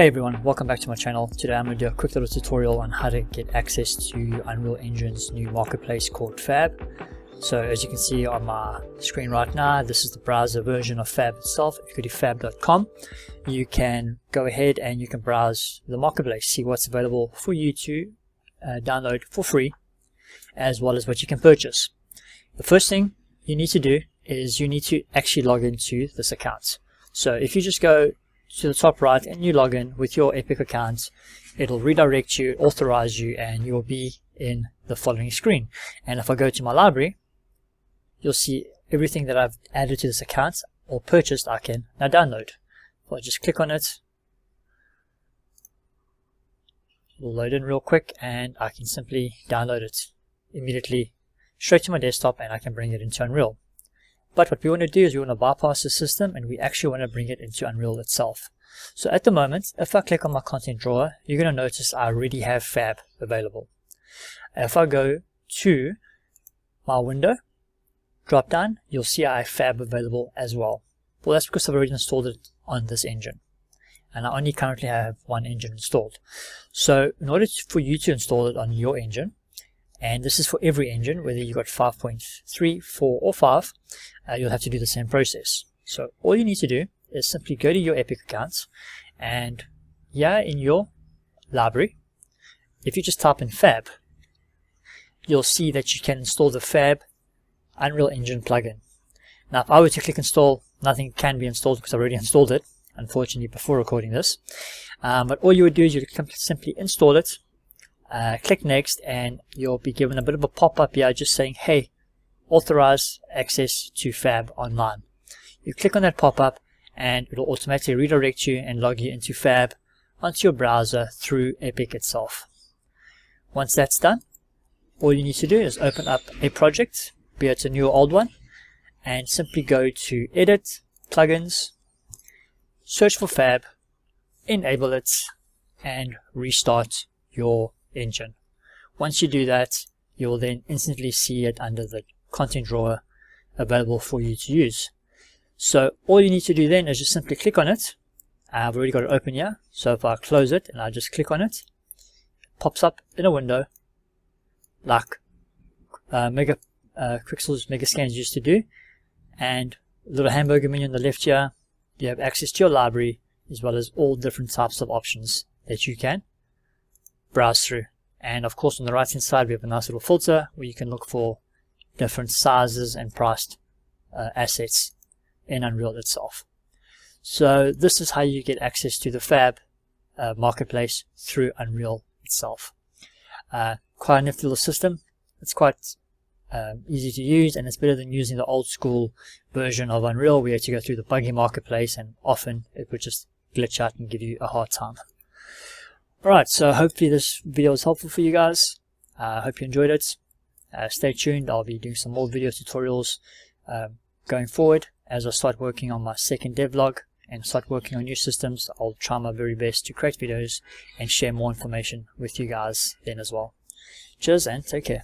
Hey everyone, welcome back to my channel. Today I'm going to do a quick little tutorial on how to get access to Unreal Engine's new marketplace called FAB. So as you can see on my screen right now, this is the browser version of FAB itself. If you go to fab.com, you can go ahead and you can browse the marketplace, see what's available for you to download for free, as well as what you can purchase. The first thing you need to do is you need to actually log into this account. So if you just go to the top right and you log in with your Epic account, it'll redirect you, authorize you, and you'll be in the following screen. And if I go to my library, you'll see everything that I've added to this account or purchased I can now download. So I just click on it, it'll load in real quick and I can simply download it immediately straight to my desktop and I can bring it into Unreal. But what we want to do is we want to bypass the system and we actually want to bring it into Unreal itself. So at the moment, if I click on my content drawer, you're going to notice I already have FAB available. If I go to my window, drop down, you'll see I have FAB available as well. Well, that's because I've already installed it on this engine. And I only currently have one engine installed. So in order for you to install it on your engine, and this is for every engine, whether you've got 5.3, 4 or 5, you'll have to do the same process. So all you need to do is simply go to your Epic account, and here in your library, if you just type in FAB, you'll see that you can install the FAB Unreal Engine Plugin. Now if I were to click install, nothing can be installed because I've already installed it, unfortunately, before recording this. But all you would do is you would simply install it, click next, and you'll be given a bit of a pop-up here just saying, hey, authorize access to FAB online. You click on that pop-up and it will automatically redirect you and log you into FAB onto your browser through Epic itself. Once that's done, all you need to do is open up a project, be it a new or old one, and simply go to Edit, Plugins, search for FAB, enable it, and restart your engine. Once you do that, you will then instantly see it under the content drawer available for you to use. So all you need to do then is just simply click on it. I've already got it open here, so if I close it and I just click on it, it pops up in a window like Quixel's Mega Scans used to do, and a little hamburger menu on the left here. You have access to your library as well as all different types of options that you can browse through. And of course on the right hand side we have a nice little filter where you can look for different sizes and priced assets in Unreal itself. So this is how you get access to the FAB marketplace through Unreal itself. Quite a nifty little system. It's quite easy to use, and it's better than using the old school version of Unreal where you had to go through the buggy marketplace and often it would just glitch out and give you a hard time. Alright, so hopefully this video was helpful for you guys. I hope you enjoyed it. Stay tuned, I'll be doing some more video tutorials going forward as I start working on my second devlog and start working on new systems. I'll try my very best to create videos and share more information with you guys then as well. Cheers and take care.